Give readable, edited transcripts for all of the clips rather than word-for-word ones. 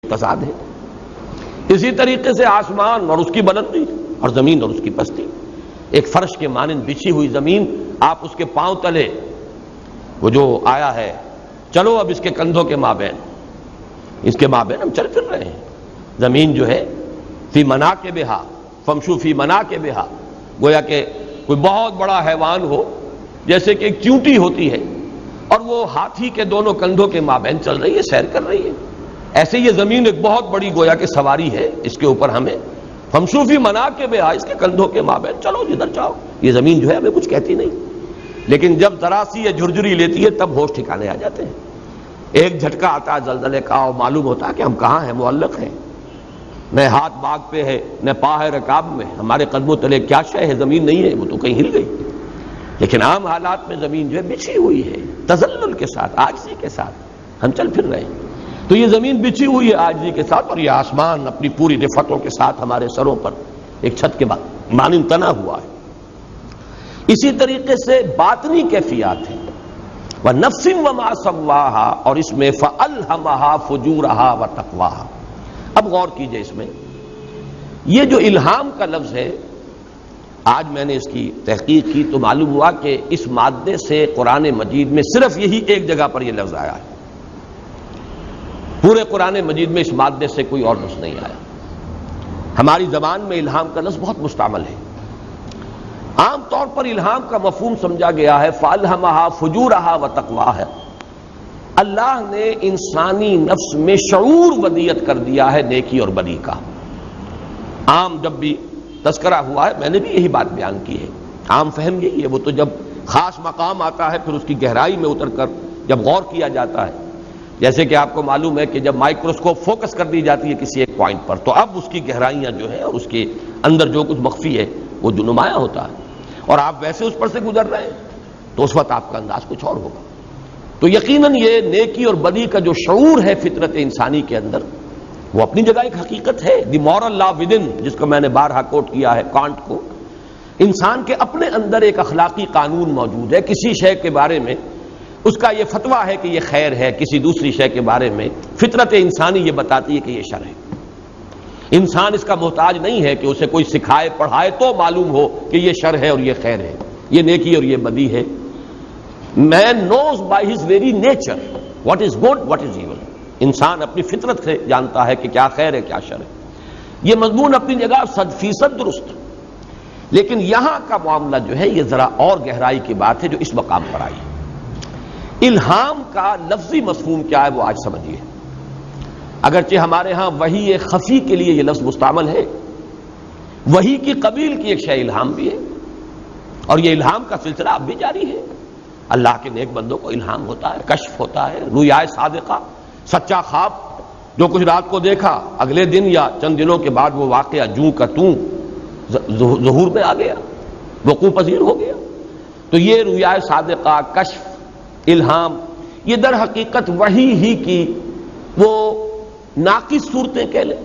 فساد ہے۔ اسی طریقے سے آسمان اور اس کی بلندی اور زمین اور اس کی پستی، ایک فرش کے مانند بچھی ہوئی زمین، آپ اس کے پاؤں تلے وہ جو آیا ہے چلو اب اس کے کندھوں کے مابین، اس کے مابین ہم چل پھر رہے ہیں۔ زمین جو ہے فی مناکبہا فامشوا فی مناکبہا، گویا کہ کوئی بہت بڑا حیوان ہو، جیسے کہ ایک چیونٹی ہوتی ہے اور وہ ہاتھی کے دونوں کندھوں کے مابین چل رہی ہے، سیر کر رہی ہے، ایسے یہ زمین ایک بہت بڑی گویا کہ سواری ہے، اس کے اوپر ہمیں فامشوا فی مناکبہا، اس کے کندھوں کے مابین چلو جدھر چاہو۔ یہ زمین جو ہے ہمیں کچھ کہتی نہیں، لیکن جب ذرا سی یہ جھرجھری لیتی ہے تب ہوش ٹھکانے آ جاتے ہیں۔ ایک جھٹکا آتا ہے زلزلے کا اور معلوم ہوتا ہے کہ ہم کہاں ہیں، معلق ہیں، نہ ہاتھ باغ پہ ہے نہ پا ہے رکاب میں، ہمارے قدموں تلے کیا شے ہے، زمین نہیں ہے، وہ تو کہیں ہل گئی۔ لیکن عام حالات میں زمین جو ہے بچھی ہوئی ہے، تذلل کے ساتھ، عاجزی کے ساتھ ہم چل پھر رہے ہیں۔ تو یہ زمین بچھی ہوئی ہے عاجزی کے ساتھ، اور یہ آسمان اپنی پوری رفتوں کے ساتھ ہمارے سروں پر ایک چھت کے مانند تنا ہوا ہے۔ اسی طریقے سے باطنی کیفیات ہیں، وَنَفْسٍ وَمَا سَوَّاهَا، اور اس میں فَأَلْهَمَهَا فُجُورَهَا وَتَقْوَاهَا۔ اب غور کیجئے اس میں، یہ جو الہام کا لفظ ہے، آج میں نے اس کی تحقیق کی تو معلوم ہوا کہ اس مادے سے قرآن مجید میں صرف یہی ایک جگہ پر یہ لفظ آیا ہے، پورے قرآن مجید میں اس مادے سے کوئی اور لفظ نہیں آیا۔ ہماری زبان میں الہام کا لفظ بہت مستعمل ہے، عام طور پر الہام کا مفہوم سمجھا گیا ہے فَأَلْهَمَهَا فُجُورَهَا وَتَقْوَاهَا، اللہ نے انسانی نفس میں شعور ودیت کر دیا ہے نیکی اور بدی کا۔ عام جب بھی تذکرہ ہوا ہے میں نے بھی یہی بات بیان کی ہے، عام فہم یہی ہے، وہ تو جب خاص مقام آتا ہے پھر اس کی گہرائی میں اتر کر جب غور کیا جاتا ہے، جیسے کہ آپ کو معلوم ہے کہ جب مائکروسکوپ فوکس کر دی جاتی ہے کسی ایک پوائنٹ پر تو اب اس کی گہرائیاں جو ہے اور اس کے اندر جو کچھ مخفی ہے وہ جو نمایاں ہوتا ہے، اور آپ ویسے اس پر سے گزر رہے ہیں تو اس وقت آپ کا انداز کچھ اور ہوگا۔ تو یقیناً یہ نیکی اور بدی کا جو شعور ہے فطرت انسانی کے اندر، وہ اپنی جگہ ایک حقیقت ہے، دی مورل لا ودن، جس کو میں نے بارہا کوٹ کیا ہے کانٹ کو، انسان کے اپنے اندر ایک اخلاقی قانون موجود ہے، کسی شے کے بارے میں اس کا یہ فتویٰ ہے کہ یہ خیر ہے، کسی دوسری شے کے بارے میں فطرت انسانی یہ بتاتی ہے کہ یہ شر ہے۔ انسان اس کا محتاج نہیں ہے کہ اسے کوئی سکھائے پڑھائے تو معلوم ہو کہ یہ شر ہے اور یہ خیر ہے، یہ نیکی اور یہ بدی ہے۔ Man knows by his very nature what is good what is evil, انسان اپنی فطرت سے جانتا ہے کہ کیا خیر ہے کیا شر ہے۔ یہ مضمون اپنی جگہ 100% درست، لیکن یہاں کا معاملہ جو ہے یہ ذرا اور گہرائی کی بات ہے جو اس مقام پر آئی۔ الہام کا لفظی مفہوم کیا ہے وہ آج سمجھیے۔ اگرچہ ہمارے ہاں وحی خفی کے لیے یہ لفظ مستعمل ہے، وحی کی قبیل کی ایک شے الہام بھی ہے، اور یہ الہام کا سلسلہ اب بھی جاری ہے۔ اللہ کے نیک بندوں کو الہام ہوتا ہے، کشف ہوتا ہے، رؤیا صادقہ، سچا خواب، جو کچھ رات کو دیکھا اگلے دن یا چند دنوں کے بعد وہ واقعہ جوں کا توں ظہور میں آ گیا، وقوع پذیر ہو گیا۔ تو یہ رؤیا صادقہ، کشف، الہام، یہ در حقیقت وحی ہی کی وہ ناقص صورتیں کہہ لیں،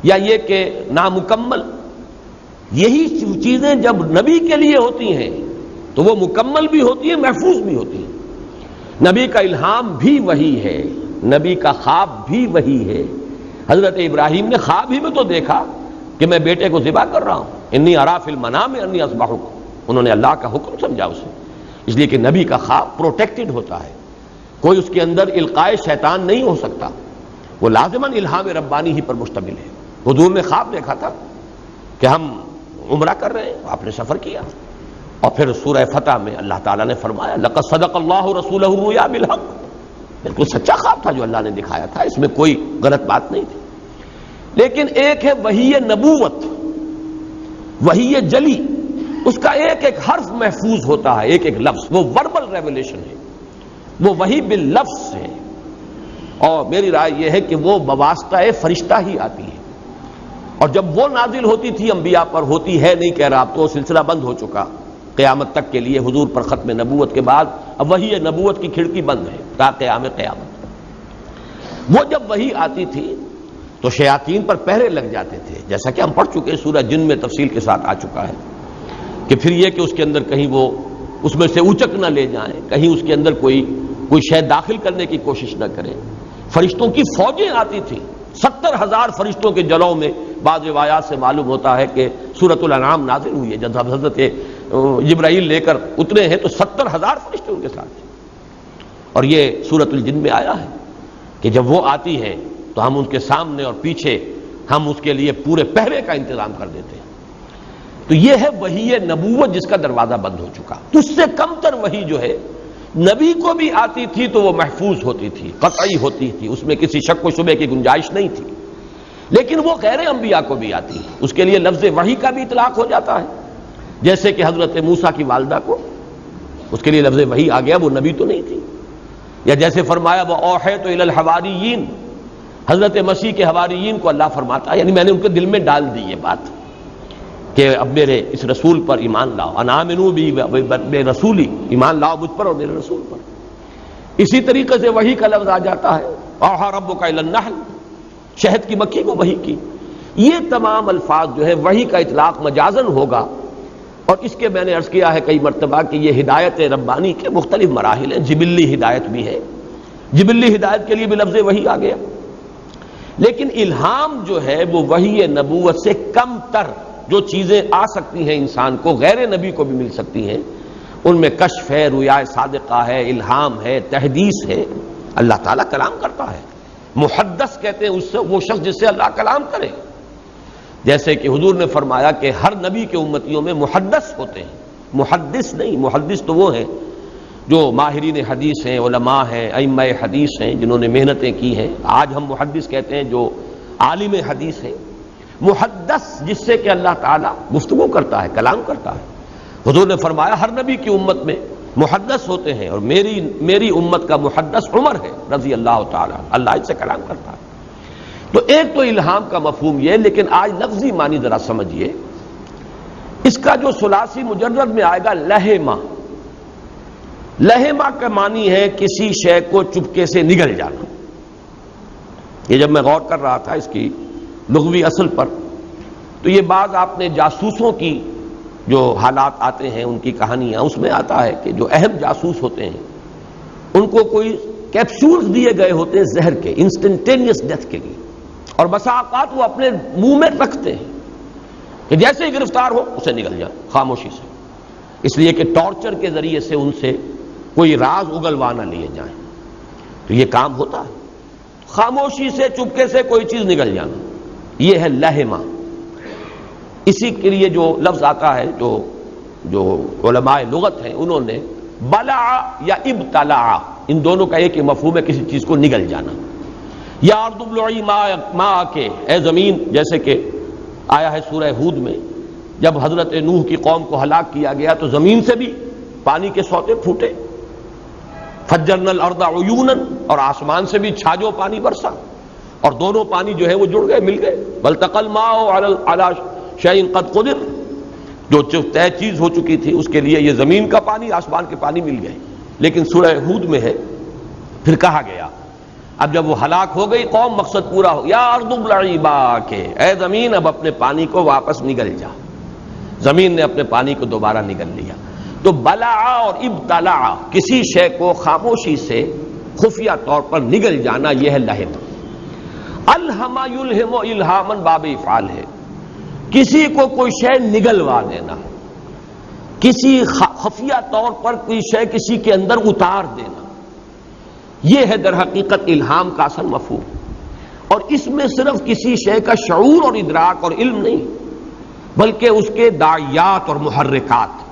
یا یہ کہ نامکمل، یہی چیزیں جب نبی کے لیے ہوتی ہیں تو وہ مکمل بھی ہوتی ہیں، محفوظ بھی ہوتی ہیں۔ نبی کا الہام بھی وہی ہے، نبی کا خواب بھی وہی ہے۔ حضرت ابراہیم نے خواب ہی میں تو دیکھا کہ میں بیٹے کو ذبح کر رہا ہوں، انی ارا فی المنام انی اذبحک، انہوں نے اللہ کا حکم سمجھا اسے، اس لیے کہ نبی کا خواب پروٹیکٹڈ ہوتا ہے، کوئی اس کے اندر القائے شیطان نہیں ہو سکتا، وہ لازماً الہام ربانی ہی پر مشتمل ہے۔ حضور نے خواب دیکھا تھا کہ ہم عمرہ کر رہے ہیں، آپ نے سفر کیا، اور پھر سورہ فتح میں اللہ تعالیٰ نے فرمایا لقد صدق اللہ رسولہ الرؤیا بالحق، بالکل سچا خواب تھا جو اللہ نے دکھایا تھا، اس میں کوئی غلط بات نہیں تھی۔ لیکن ایک ہے وحی نبوت، وحی جلی، اس کا ایک ایک حرف محفوظ ہوتا ہے، ایک ایک لفظ، وہ وربل ریولیشن ہے، وہ وحی باللفظ ہے، اور میری رائے یہ ہے کہ وہ بواسطہ فرشتہ ہی آتی ہے، اور جب وہ نازل ہوتی تھی انبیاء پر، ہوتی ہے نہیں کہہ رہا، اب تو سلسلہ بند ہو چکا قیامت تک کے لیے، حضور پر ختم نبوت کے بعد اب وحی نبوت کی کھڑکی بند ہے تا قیام قیامت۔ وہ جب وحی آتی تھی تو شیاطین پر پہرے لگ جاتے تھے، جیسا کہ ہم پڑھ چکے سورہ جن میں تفصیل کے ساتھ آ چکا ہے، کہ پھر یہ کہ اس کے اندر کہیں وہ اس میں سے اچک نہ لے جائیں، کہیں اس کے اندر کوئی شے داخل کرنے کی کوشش نہ کریں۔ فرشتوں کی فوجیں آتی تھیں 70,000 فرشتوں کے جلوں میں بعض روایات سے معلوم ہوتا ہے کہ سورۃ الانعام نازل ہوئی ہے، جب حضرت جبرائیل لے کر اترے ہیں تو 70,000 فرشتے ان کے ساتھ تھے۔ اور یہ سورۃ الجن میں آیا ہے کہ جب وہ آتی ہے تو ہم ان کے سامنے اور پیچھے ہم اس کے لیے پورے پہرے کا انتظام کر دیتے ہیں۔ تو یہ ہے وحی نبوت جس کا دروازہ بند ہو چکا۔ تو اس سے کم تر وحی جو ہے نبی کو بھی آتی تھی تو وہ محفوظ ہوتی تھی، قطعی ہوتی تھی، اس میں کسی شک و شبے کی گنجائش نہیں تھی، لیکن وہ غیر انبیاء کو بھی آتی ہے، اس کے لیے لفظ وحی کا بھی اطلاق ہو جاتا ہے، جیسے کہ حضرت موسیٰ کی والدہ کو اس کے لیے لفظ وحی آ گیا، وہ نبی تو نہیں تھی۔ یا جیسے فرمایا وَأَوْحَيْتُ إِلَى الْحَوَارِيِّينَ، حضرت مسیح کے حواریین کو اللہ فرماتا ہے، یعنی میں نے ان کے دل میں ڈال دی یہ بات کہ اب میرے اس رسول پر ایمان لاؤ، ان آمنوا بی بے رسولی، ایمان لاؤ مجھ پر اور میرے رسول پر۔ اسی طریقے سے وحی کا لفظ آ جاتا ہے اوحیٰ ربک الی النحل، شہد کی مکھی کو وحی کی۔ یہ تمام الفاظ جو ہے وحی کا اطلاق مجازن ہوگا، اور اس کے میں نے عرض کیا ہے کئی مرتبہ کہ یہ ہدایت ربانی کے مختلف مراحل ہیں، جبلی ہدایت بھی ہے، جبلی ہدایت کے لیے بھی لفظ وحی آ گیا، لیکن الہام جو ہے وہ وحی نبوت سے کم تر جو چیزیں آ سکتی ہیں انسان کو، غیر نبی کو بھی مل سکتی ہیں، ان میں کشف ہے، رؤیا صادقہ ہے، الہام ہے، تحدیث ہے۔ اللہ تعالیٰ کلام کرتا ہے، محدث کہتے ہیں اس سے وہ شخص جس سے اللہ کلام کرے، جیسے کہ حضور نے فرمایا کہ ہر نبی کے امتیوں میں محدث ہوتے ہیں، محدث نہیں، محدث تو وہ ہیں جو ماہرین حدیث ہیں، علماء ہیں، ائمہ حدیث ہیں، جنہوں نے محنتیں کی ہیں۔ آج ہم محدث کہتے ہیں جو عالم حدیث ہیں۔ محدث جس سے کہ اللہ تعالیٰ گفتگو کرتا ہے، کلام کرتا ہے۔ حضور نے فرمایا ہر نبی کی امت میں محدث ہوتے ہیں، اور میری امت کا محدث عمر ہے رضی اللہ تعالیٰ، اللہ اس سے کلام کرتا ہے۔ تو ایک تو الہام کا مفہوم یہ، لیکن آج لفظی معنی ذرا سمجھیے، اس کا جو ثلاثی مجرد میں آئے گا لہما، لہما کا معنی ہے کسی شے کو چپکے سے نگل جانا۔ یہ جب میں غور کر رہا تھا اس کی لغوی اصل پر، تو یہ بعض آپ نے جاسوسوں کی جو حالات آتے ہیں ان کی کہانیاں، اس میں آتا ہے کہ جو اہم جاسوس ہوتے ہیں ان کو کوئی کیپسولز دیے گئے ہوتے ہیں زہر کے، انسٹنٹینیس ڈیتھ کے لیے، اور بسا اوقات وہ اپنے منہ میں رکھتے ہیں کہ جیسے ہی گرفتار ہو اسے نگل جائے خاموشی سے، اس لیے کہ ٹارچر کے ذریعے سے ان سے کوئی راز اگلوا نہ لیے جائیں۔ تو یہ کام ہوتا ہے، خاموشی سے چپکے سے کوئی چیز نگل جانا، یہ ہے لہما۔ اسی کے لیے جو لفظ آتا ہے جو علماء لغت ہیں انہوں نے بلع یا ابتلع، ان دونوں کا ایک ہی مفہوم ہے، کسی چیز کو نگل جانا۔ یا ارض ابلعی ماء کے، اے زمین، جیسے کہ آیا ہے سورہ ہود میں، جب حضرت نوح کی قوم کو ہلاک کیا گیا تو زمین سے بھی پانی کے سوتے پھوٹے، فجرنا الارض عیونا، اور آسمان سے بھی چھاجو پانی برسا، اور دونوں پانی جو ہے وہ جڑ گئے، مل گئے۔ والتقى الماء على شيء قد قدر، جو طے چیز ہو چکی تھی اس کے لیے یہ زمین کا پانی، آسمان کے پانی مل گئے۔ لیکن سورہ ہود میں ہے پھر کہا گیا اب جب وہ ہلاک ہو گئی قوم، مقصد پورا ہو، یا ارض ابلعی ماءک، اے زمین اب اپنے پانی کو واپس نگل جا۔ زمین نے اپنے پانی کو دوبارہ نگل لیا۔ تو بلع اور ابتلع، کسی شے کو خاموشی سے خفیہ طور پر نگل جانا، یہ ہے لہم۔ الہم یلہم الہاما باب افعال ہے، کسی کو کوئی شے نگلوا دینا، کسی خفیہ طور پر کوئی شے کسی کے اندر اتار دینا، یہ ہے در حقیقت الہام کا اصل مفہوم۔ اور اس میں صرف کسی شے کا شعور اور ادراک اور علم نہیں، بلکہ اس کے داعیات اور محرکات۔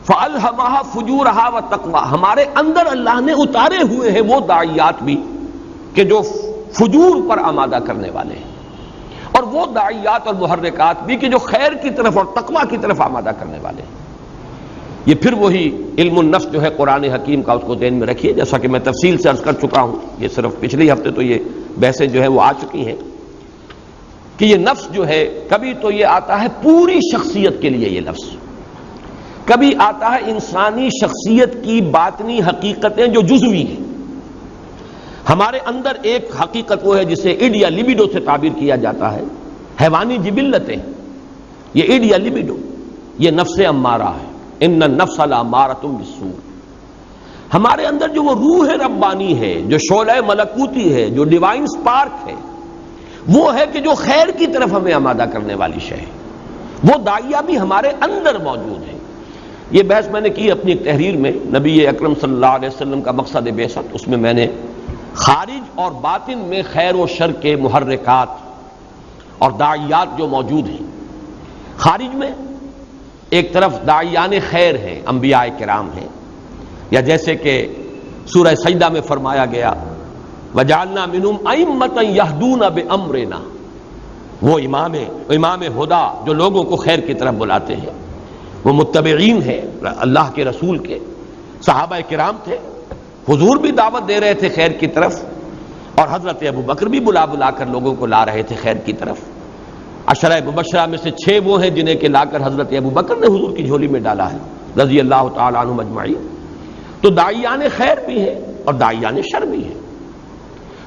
فَأَلْهَمَهَا فُجُورَهَا وَتَقْوَاهَا، ہمارے اندر اللہ نے اتارے ہوئے ہیں وہ داعیات بھی کہ جو فجور پر آمادہ کرنے والے ہیں، اور وہ داعیات اور محرکات بھی کہ جو خیر کی طرف اور تقویٰ کی طرف آمادہ کرنے والے ہیں۔ یہ پھر وہی علم النفس جو ہے قرآن حکیم کا، اس کو ذہن میں رکھیے، جیسا کہ میں تفصیل سے عرض کر چکا ہوں، یہ صرف پچھلے ہفتے تو یہ بحثیں جو ہے وہ آ چکی ہیں کہ یہ نفس جو ہے کبھی تو یہ آتا ہے پوری شخصیت کے لیے، یہ لفظ کبھی آتا ہے انسانی شخصیت کی باطنی حقیقتیں جو جزوی ہیں۔ ہمارے اندر ایک حقیقت وہ ہے جسے اڈ یا لیبیڈو سے تعبیر کیا جاتا ہے، حیوانی جبلتیں، یہ اڈ یا لیبیڈو، یہ نفس امارہ ہے، ان النفس لامارۃ بالسوء۔ ہمارے اندر جو وہ روح ربانی ہے، جو شعلہ ملکوتی ہے، جو ڈیوائن سپارک ہے، وہ ہے کہ جو خیر کی طرف ہمیں آمادہ کرنے والی شے ہے، وہ داعیہ بھی ہمارے اندر موجود ہے۔ یہ بحث میں نے کی اپنی ایک تحریر میں، نبی اکرم صلی اللہ علیہ وسلم کا مقصد بعثت، اس میں نے خارج اور باطن میں خیر و شر کے محرکات اور داعیات جو موجود ہیں، خارج میں ایک طرف داعیان خیر ہیں، انبیاء کرام ہیں، یا جیسے کہ سورہ سجدہ میں فرمایا گیا وَجَعَلْنَا مِنْهُمْ أَئِمَّةً يَهْدُونَ بِأَمْرِنَا، وہ امام ہدا جو لوگوں کو خیر کی طرف بلاتے ہیں، وہ متبعین ہیں اللہ کے رسول کے، صحابہ کرام تھے، حضور بھی دعوت دے رہے تھے خیر کی طرف، اور حضرت ابو بکر بھی بلا بلا کر لوگوں کو لا رہے تھے خیر کی طرف۔ عشرہ مبشرہ میں سے 6 وہ ہیں جنہیں کہ لا کر حضرت ابو بکر نے حضور کی جھولی میں ڈالا ہے رضی اللہ تعالیٰ عنہم اجمعین۔ تو داعیان خیر بھی ہیں اور داعیان شر بھی ہیں،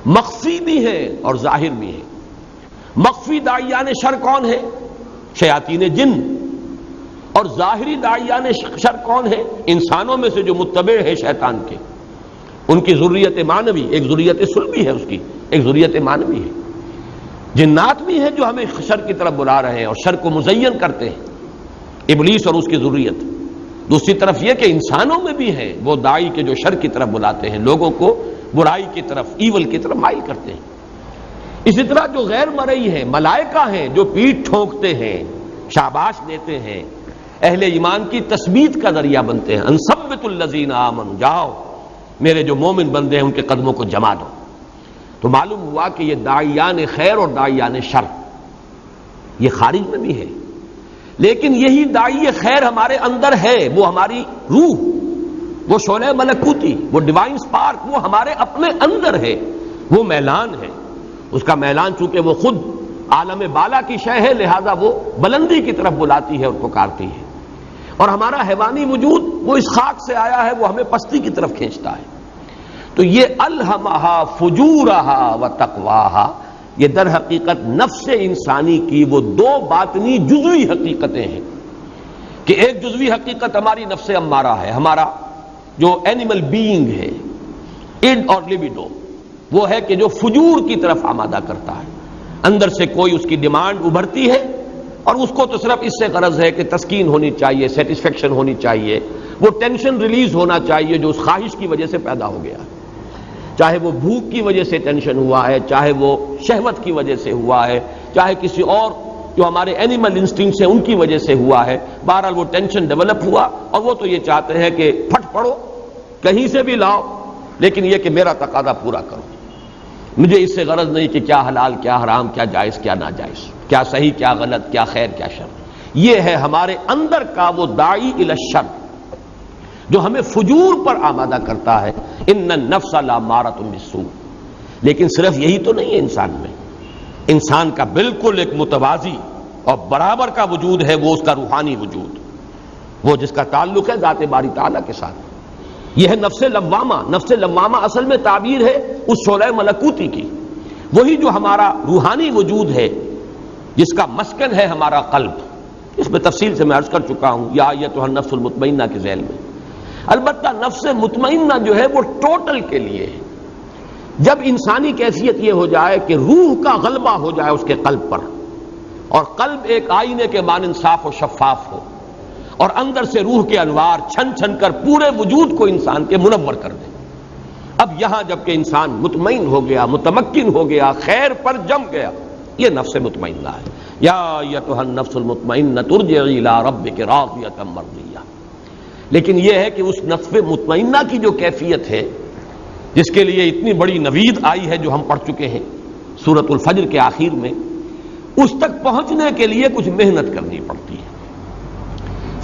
مخفی بھی ہیں اور ظاہر بھی ہیں۔ مخفی داعیان شر کون ہیں؟ شیاطین جن۔ اور ظاہری داعیان شر کون ہیں؟ انسانوں میں سے جو متبع ہیں شیطان کے، ان کی ذریت مانوی، ایک ذریت صلبی ہے اس کی، ایک ذریت مانوی ہے۔ جنات بھی ہیں جو ہمیں شر کی طرف بلا رہے ہیں اور شر کو مزین کرتے ہیں، ابلیس اور اس کی ذریت۔ دوسری طرف یہ کہ انسانوں میں بھی ہیں وہ داعی کے جو شر کی طرف بلاتے ہیں، لوگوں کو برائی کی طرف، ایول کی طرف مائل کرتے ہیں۔ اسی طرح جو غیر مرئی ہیں، ملائکہ ہیں جو پیٹھ ٹھونکتے ہیں، شاباش دیتے ہیں، اہل ایمان کی تثبیت کا ذریعہ بنتے ہیں۔ انثبت الذین آمنوا، جاؤ میرے جو مومن بندے ہیں ان کے قدموں کو جما دو۔ تو معلوم ہوا کہ یہ داعیان خیر اور داعیان شر یہ خارج میں بھی ہے، لیکن یہی داعی خیر ہمارے اندر ہے، وہ ہماری روح، وہ شعلہ ملکوتی، وہ ڈیوائن سپارک، وہ ہمارے اپنے اندر ہے، وہ میلان ہے۔ اس کا میلان چونکہ وہ خود عالم بالا کی شے ہے، لہذا وہ بلندی کی طرف بلاتی ہے اور پکارتی ہے، اور ہمارا حیوانی وجود وہ اس خاک سے آیا ہے، وہ ہمیں پستی کی طرف کھینچتا ہے۔ تو یہ الہمہا فجورہا و تقواہا، یہ در حقیقت نفس انسانی کی وہ 2 باطنی جزوی حقیقتیں ہیں، کہ ایک جزوی حقیقت ہماری نفس امارہ ہے، ہمارا جو اینیمل بینگ ہے، اڈ اور لیبیڈو، وہ ہے کہ جو فجور کی طرف آمادہ کرتا ہے، اندر سے کوئی اس کی ڈیمانڈ ابھرتی ہے اور اس کو تو صرف اس سے غرض ہے کہ تسکین ہونی چاہیے، سیٹسفیکشن ہونی چاہیے، وہ ٹینشن ریلیز ہونا چاہیے جو اس خواہش کی وجہ سے پیدا ہو گیا ہے، چاہے وہ بھوک کی وجہ سے ٹینشن ہوا ہے، چاہے وہ شہوت کی وجہ سے ہوا ہے، چاہے کسی اور جو ہمارے اینیمل انسٹنکٹس ہیں ان کی وجہ سے ہوا ہے، بہرحال وہ ٹینشن ڈیولپ ہوا، اور وہ تو یہ چاہتے ہیں کہ پھٹ پڑو، کہیں سے بھی لاؤ، لیکن یہ کہ میرا تقاضا پورا کرو، مجھے اس سے غرض نہیں کہ کیا حلال کیا حرام، کیا جائز کیا ناجائز، کیا صحیح کیا غلط، کیا خیر کیا شر۔ یہ ہے ہمارے اندر کا وہ داعی الی الشر جو ہمیں فجور پر آمادہ کرتا ہے، ان النفس لامارۃ بالسوء۔ لیکن صرف یہی تو نہیں ہے انسان میں، انسان کا بالکل ایک متوازی اور برابر کا وجود ہے، وہ اس کا روحانی وجود، وہ جس کا تعلق ہے ذات باری تعالیٰ کے ساتھ۔ یہ ہے نفس لوامہ۔ نفس لوامہ اصل میں تعبیر ہے اس شعلہ ملکوتی کی، وہی جو ہمارا روحانی وجود ہے، جس کا مسکن ہے ہمارا قلب۔ اس میں تفصیل سے میں عرض کر چکا ہوں یا ایتھا النفس المطمئنہ کے ذیل میں۔ البتہ نفس مطمئنہ جو ہے وہ ٹوٹل کے لیے ہے، جب انسانی کیفیت یہ ہو جائے کہ روح کا غلبہ ہو جائے اس کے قلب پر، اور قلب ایک آئینے کے مانند صاف و شفاف ہو، اور اندر سے روح کے انوار چھن چھن کر پورے وجود کو انسان کے منور کر دے۔ اب یہاں جب کہ انسان مطمئن ہو گیا، متمکن ہو گیا، خیر پر جم گیا، یہ نفس مطمئنہ ہے۔ یا ایتھا النفس المطمئنہ ارجعی الی ربک راضیۃ مرضیہ۔ لیکن یہ ہے کہ اس نفس مطمئنہ کی جو کیفیت ہے، جس کے لیے اتنی بڑی نوید آئی ہے جو ہم پڑھ چکے ہیں سورۃ الفجر کے آخر میں، اس تک پہنچنے کے لیے کچھ محنت کرنی پڑتی ہے۔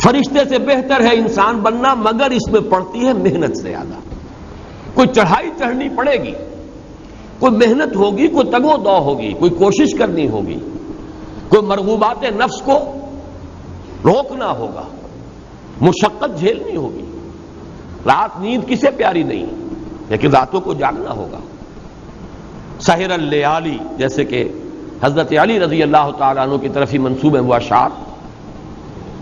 فرشتے سے بہتر ہے انسان بننا، مگر اس میں پڑتی ہے محنت سے زیادہ۔ کوئی چڑھائی چڑھنی پڑے گی، کوئی محنت ہوگی، کوئی تگ و دو ہوگی، کوئی کوشش کرنی ہوگی، کوئی مرغوبات نفس کو روکنا ہوگا، مشقت جھیلنی ہوگی۔ رات نیند کسے پیاری نہیں، لیکن راتوں کو جاگنا ہوگا۔ سحر اللیالی، جیسے کہ حضرت علی رضی اللہ تعالیٰ عنہ کی طرف ہی منسوب ہے وہ اشعار،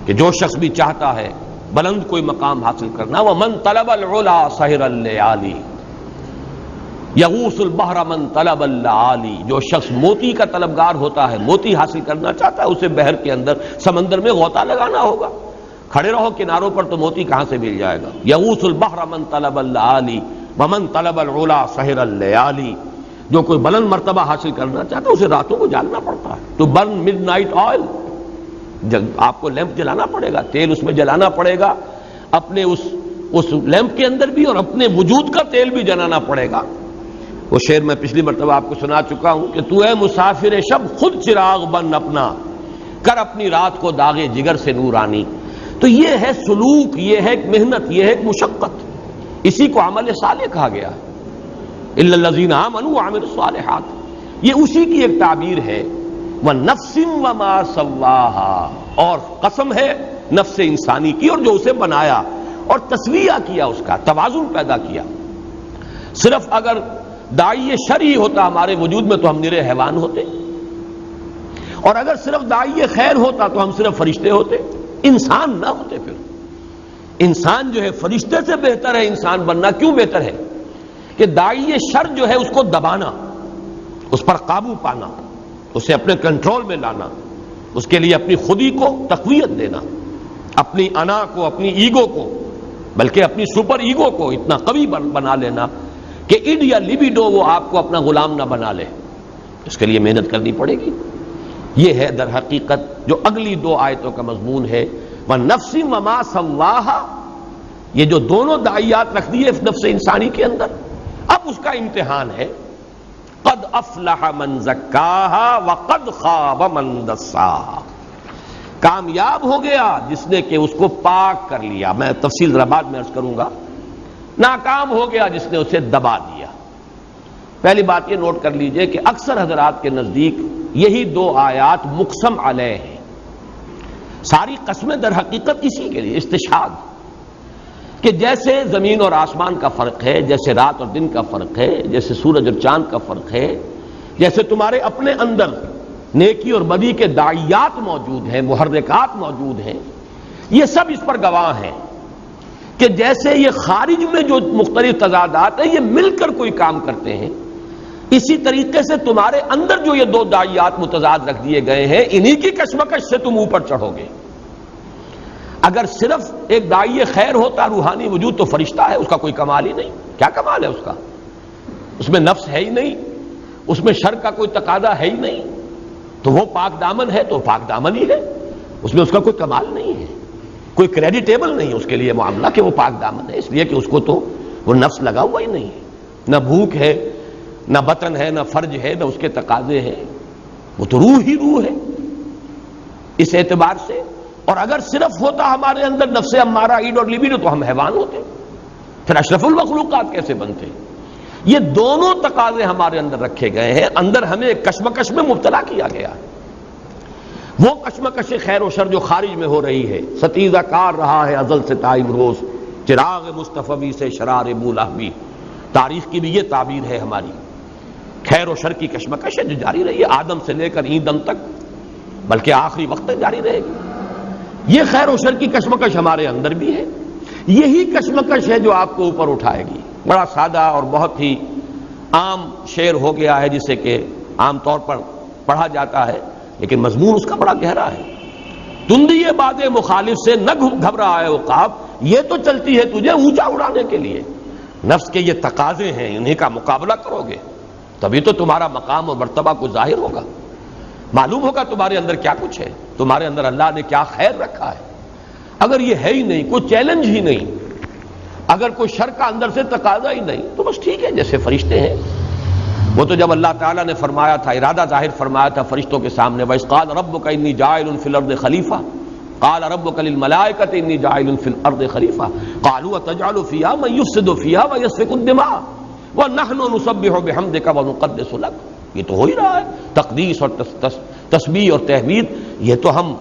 کہ جو شخص بھی چاہتا ہے بلند کوئی مقام حاصل کرنا، وَمَن طَلَبَ الْعُلَا سَحِرَ اللَّيَالِي، یغوث البحر من طلب اللعالی، جو شخص موتی کا طلبگار ہوتا ہے، موتی حاصل کرنا چاہتا ہے، اسے بحر کے اندر، سمندر میں غوطہ لگانا ہوگا. کھڑے رہو کناروں پر تو موتی کہاں سے مل جائے گا. یغوث البحر من طلب اللعالی ومن طلب العلا سحر اللیالی، جو کوئی بلند مرتبہ حاصل کرنا چاہتا ہے اسے راتوں کو جاگنا پڑتا ہے. تو برن مڈ نائٹ آئل، آپ کو لیمپ جلانا پڑے گا، تیل اس میں جلانا پڑے گا، اپنے اس لیمپ کے اندر بھی اور اپنے وجود کا تیل بھی جلانا پڑے گا. وہ شعر میں پچھلی مرتبہ آپ کو سنا چکا ہوں کہ تو اے مسافر شب خود چراغ بن اپنا، کر اپنی رات کو داغے جگر سے نورانی. تو یہ ہے سلوک، یہ ہے ایک محنت، یہ ہے ایک مشقت. اسی کو عمل صالح کہا گیا، الا الذین آمنوا وعملوا الصالحات. یہ اسی کی ایک تعبیر ہے. وَنَفْسٍ وَمَا سَوَّاهَا، اور قسم ہے نفس انسانی کی اور جو اسے بنایا اور تسویہ کیا، اس کا توازن پیدا کیا. صرف اگر داعی شر ہی ہوتا ہمارے وجود میں تو ہم نرے حیوان ہوتے، اور اگر صرف داعی خیر ہوتا تو ہم صرف فرشتے ہوتے، انسان نہ ہوتے. پھر انسان جو ہے فرشتے سے بہتر ہے انسان بننا. کیوں بہتر ہے؟ کہ داعی شر جو ہے اس کو دبانا، اس پر قابو پانا، اسے اپنے کنٹرول میں لانا، اس کے لیے اپنی خودی کو تقویت دینا، اپنی انا کو، اپنی ایگو کو، بلکہ اپنی سپر ایگو کو اتنا قوی بنا لینا کہ اڈ یا لیبیڈو وہ آپ کو اپنا غلام نہ بنا لے. اس کے لیے محنت کرنی پڑے گی. یہ ہے در حقیقت جو اگلی دو آیتوں کا مضمون ہے. وَنَفْسٍ وَمَا سَوَّاهَا، یہ جو دونوں داعیات رکھ دیے نفس انسانی کے اندر، اب اس کا امتحان ہے. قد افلح من زکاها وقد خاب من دساها، کامیاب ہو گیا جس نے کہ اس کو پاک کر لیا. میں تفصیل ذرا بعد میں عرض کروں گا. ناکام ہو گیا جس نے اسے دبا دیا. پہلی بات یہ نوٹ کر لیجئے کہ اکثر حضرات کے نزدیک یہی دو آیات مقسم علیہ ہیں. ساری قسمیں در حقیقت اسی کے لیے استشہاد، کہ جیسے زمین اور آسمان کا فرق ہے، جیسے رات اور دن کا فرق ہے، جیسے سورج اور چاند کا فرق ہے، جیسے تمہارے اپنے اندر نیکی اور بدی کے داعیات موجود ہیں، محرکات موجود ہیں، یہ سب اس پر گواہ ہیں کہ جیسے یہ خارج میں جو مختلف تضادات ہیں یہ مل کر کوئی کام کرتے ہیں، اسی طریقے سے تمہارے اندر جو یہ دو داعیات متضاد رکھ دیے گئے ہیں، انہی کی کشمکش سے تم اوپر چڑھو گے. اگر صرف ایک داعی خیر ہوتا روحانی وجود تو فرشتہ ہے، اس کا کوئی کمال ہی نہیں. کیا کمال ہے اس کا؟ اس میں نفس ہے ہی نہیں، اس میں شر کا کوئی تقاضا ہے ہی نہیں. تو وہ پاک دامن ہے تو پاک دامن ہی ہے، اس میں اس کا کوئی کمال نہیں ہے، کوئی کریڈیٹیبل نہیں ہے اس کے لیے معاملہ کہ وہ پاک دامن ہے، اس لیے کہ اس کو تو وہ نفس لگا ہوا ہی نہیں ہے، نہ بھوک ہے، نہ بطن ہے، نہ فرج ہے، نہ اس کے تقاضے ہیں. وہ تو روح ہی روح ہے اس اعتبار سے. اور اگر صرف ہوتا ہمارے اندر نفس امارہ، ایڈ اور لیبیڈو تو ہم حیوان ہوتے، پھر اشرف المخلوقات کیسے بنتے؟ یہ دونوں تقاضے ہمارے اندر رکھے گئے ہیں، اندر ہمیں کشمکش میں مبتلا کیا گیا ہے. وہ کشمکش خیر و شر جو خارج میں ہو رہی ہے، ستیزہ کار رہا ہے ازل سے تائب روز، چراغ مصطفی سے شرار بولہبی. تاریخ کی بھی یہ تعبیر ہے ہماری. خیر و شر کی کشمکش ہے جو جاری رہی ہے آدم سے لے کر این دم تک، بلکہ آخری وقت تک جاری رہے گی. یہ خیر و شر کی کشمکش ہمارے اندر بھی ہے. یہی کشمکش ہے جو آپ کو اوپر اٹھائے گی. بڑا سادہ اور بہت ہی عام شعر ہو گیا ہے جسے کہ عام طور پر پڑھا جاتا ہے، لیکن مضمون اس کا بڑا گہرا ہے. تندی باد مخالف سے نہ گھبرا ہے عقاب، یہ تو چلتی ہے تجھے اونچا اڑانے کے لیے. نفس کے یہ تقاضے ہیں، انہیں کا مقابلہ کرو گے تبھی تو تمہارا مقام اور مرتبہ کو ظاہر ہوگا، معلوم ہوگا تمہارے اندر کیا کچھ ہے، تمہارے اندر اللہ نے کیا خیر رکھا ہے. اگر یہ ہے ہی نہیں، کوئی چیلنج ہی نہیں، اگر کوئی شر کا اندر سے تقاضا ہی نہیں، تو بس ٹھیک ہے جیسے فرشتے ہیں. وہ تو جب اللہ تعالیٰ نے فرمایا تھا، ارادہ ظاہر فرمایا تھا فرشتوں کے سامنے، وَإِذْ قَالَ رَبُّكَ إِنِّي جَاعِلٌ فِي الْأَرْضِ خَلِيفَةً قَالَ رَبُّكَ لِلْمَلَائِكَةِ إِنِّي جَاعِلٌ فِي الْأَرْضِ خَلِيفَةً قَالُوا أَتَجْعَلُ فِيهَا مَن يُفْسِدُ فِيهَا وَيَسْفِكُ الدِّمَاءَ وَنَحْنُ نُسَبِّحُ بِحَمْدِكَ وَنُقَدِّسُ لَكَ. یہ تو ہو ہی رہا ہے، تقدیس اور تسبیح اور تحمید، یہ تو ہم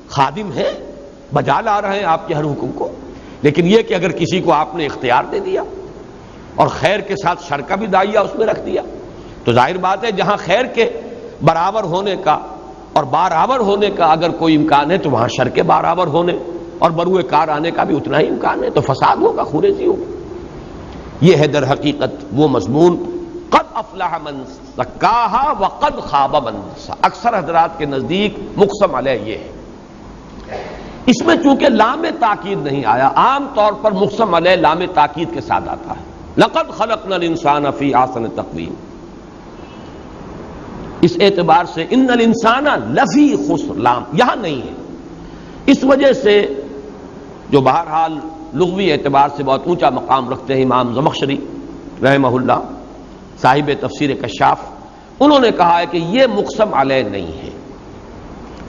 خادم ہیں، بجا لا رہے ہیں آپ کے ہر حکم کو. لیکن یہ کہ اگر کسی کو آپ نے اختیار دے دیا اور خیر کے ساتھ شر کا بھی داعیہ اس میں رکھ دیا، تو ظاہر بات ہے جہاں خیر کے برابر ہونے کا اور برابر ہونے کا اگر کوئی امکان ہے تو وہاں شر کے برابر ہونے اور بروئے کار آنے کا بھی اتنا ہی امکان ہے. تو فساد ہوگا، خونریزی ہوگا. یہ ہے در حقیقت وہ مضمون افلح من زکاہا وقد خاب من دساہا. اکثر حضرات کے نزدیک مقسم علیہ یہ ہے. اس میں چونکہ لام تاکید نہیں آیا، عام طور پر مقسم علیہ لام تاکید کے ساتھ آتا ہے. لقد خلقنا الانسان فی احسن تقویم. اس اعتبار سے ان الانسان لفی خسر لام یہاں نہیں ہے. اس وجہ سے جو بہرحال لغوی اعتبار سے بہت اونچا مقام رکھتے ہیں امام زمخشری رحمہ اللہ صاحب تفسیر کشاف، انہوں نے کہا ہے کہ یہ مقسم علیہ نہیں ہے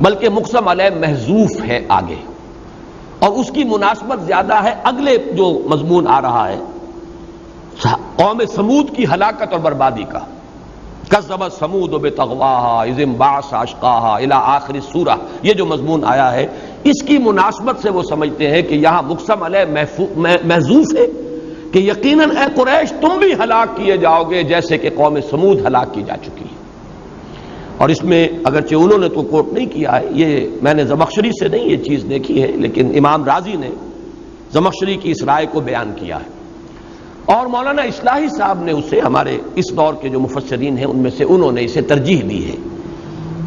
بلکہ مقسم علیہ محذوف ہے آگے، اور اس کی مناسبت زیادہ ہے اگلے جو مضمون آ رہا ہے قوم سمود کی ہلاکت اور بربادی کا. کذبت سمود بطغواہا اذ انبعث اشقاہا الی آخر السورہ، یہ جو مضمون آیا ہے اس کی مناسبت سے وہ سمجھتے ہیں کہ یہاں مقسم علیہ محذوف ہے کہ یقیناً اے قریش تم بھی ہلاک کیے جاؤ گے جیسے کہ قوم سمود ہلاک کی جا چکی ہے. اور اس میں اگرچہ انہوں نے تو کوٹ نہیں کیا ہے، یہ میں نے زمخشری سے نہیں یہ چیز دیکھی ہے، لیکن امام رازی نے زمخشری کی اس رائے کو بیان کیا ہے. اور مولانا اصلاحی صاحب نے اسے، ہمارے اس دور کے جو مفسرین ہیں ان میں سے انہوں نے اسے ترجیح دی ہے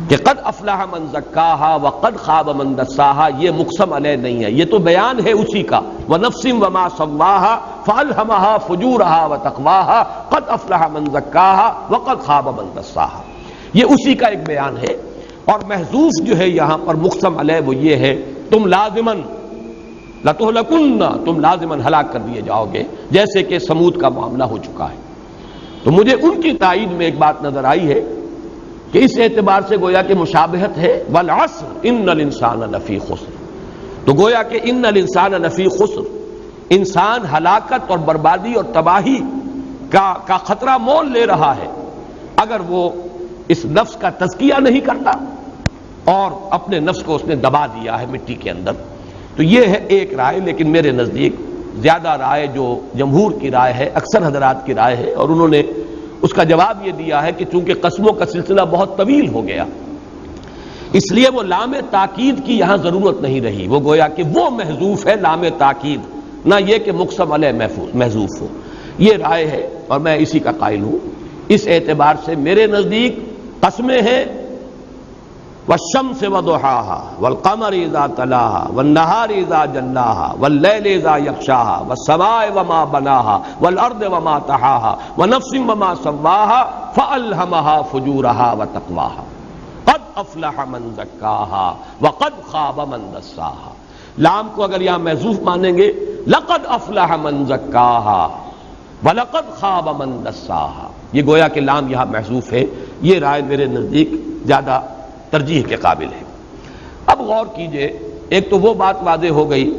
کہ قد افلح من زکاہا وقد خاب من دساہا یہ مقسم علیہ نہیں ہے، یہ تو بیان ہے اسی کا. وَنَفْسٍ وَمَا سَوَّاهَا فَأَلْهَمَهَا فُجُورَهَا وَتَقْوَاهَا قد افلح من زکاہا وقد خاب من دساہا، یہ اسی کا ایک بیان ہے. اور محذوف جو ہے یہاں پر مقسم علیہ وہ یہ ہے تم لازماً لَتُهْلَكُنَّ، تم لازماً ہلاک کر دیے جاؤ گے جیسے کہ سمود کا معاملہ ہو چکا ہے. تو مجھے ان کی تائید میں ایک بات نظر آئی ہے کہ اس اعتبار سے گویا کہ مشابہت ہے وَالْعَصْرِ إِنَّ الْإِنسَانَ لَفِي خُسْرٍ. تو گویا کہ ان الانسان لفی خسر، انسان ہلاکت اور بربادی اور تباہی کا خطرہ مول لے رہا ہے اگر وہ اس نفس کا تزکیہ نہیں کرتا اور اپنے نفس کو اس نے دبا دیا ہے مٹی کے اندر. تو یہ ہے ایک رائے، لیکن میرے نزدیک زیادہ رائے جو جمہور کی رائے ہے، اکثر حضرات کی رائے ہے، اور انہوں نے اس کا جواب یہ دیا ہے کہ چونکہ قسموں کا سلسلہ بہت طویل ہو گیا اس لیے وہ لام تاکید کی یہاں ضرورت نہیں رہی، وہ گویا کہ وہ محذوف ہے لام تاکید، نہ یہ کہ مقسم علیہ محذوف ہو. یہ رائے ہے اور میں اسی کا قائل ہوں. اس اعتبار سے میرے نزدیک قسمیں ہیں والشمس وضحاها والقمر اذا تلاها والنهار اذا جلاها والليل اذا يغشاها والسماء وما بناها والارض وما طحاها ونفس وما سواها فالهمها فجورها وتقواها قد افلح من زکاها وقد خاب من دساها. لام کو اگر یہاں محذوف مانیں گے لقد افلح من زکاها ولقد خاب من دساها، یہ گویا کہ لام یہاں محذوف ہے. یہ رائے میرے نزدیک زیادہ ترجیح کے قابل ہے. اب غور کیجئے، ایک تو وہ بات واضح ہو گئی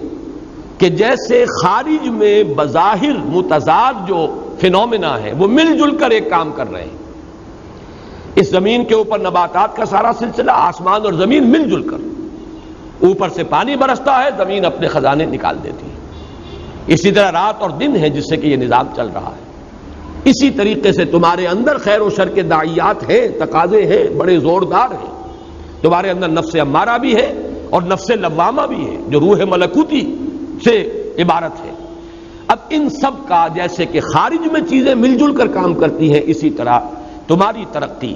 کہ جیسے خارج میں بظاہر متضاد جو فینومینا ہے وہ مل جل کر ایک کام کر رہے ہیں. اس زمین کے اوپر نباتات کا سارا سلسلہ، آسمان اور زمین مل جل کر، اوپر سے پانی برستا ہے، زمین اپنے خزانے نکال دیتی ہے. اسی طرح رات اور دن ہے جس سے کہ یہ نظام چل رہا ہے. اسی طریقے سے تمہارے اندر خیر و شر کے داعیات ہیں، تقاضے ہیں، بڑے زوردار ہیں. تمہارے اندر نفس امارہ بھی ہے اور نفس لوامہ بھی ہے جو روح ملکوتی سے عبارت ہے. اب ان سب کا جیسے کہ خارج میں چیزیں مل جل کر کام کرتی ہیں، اسی طرح تمہاری ترقی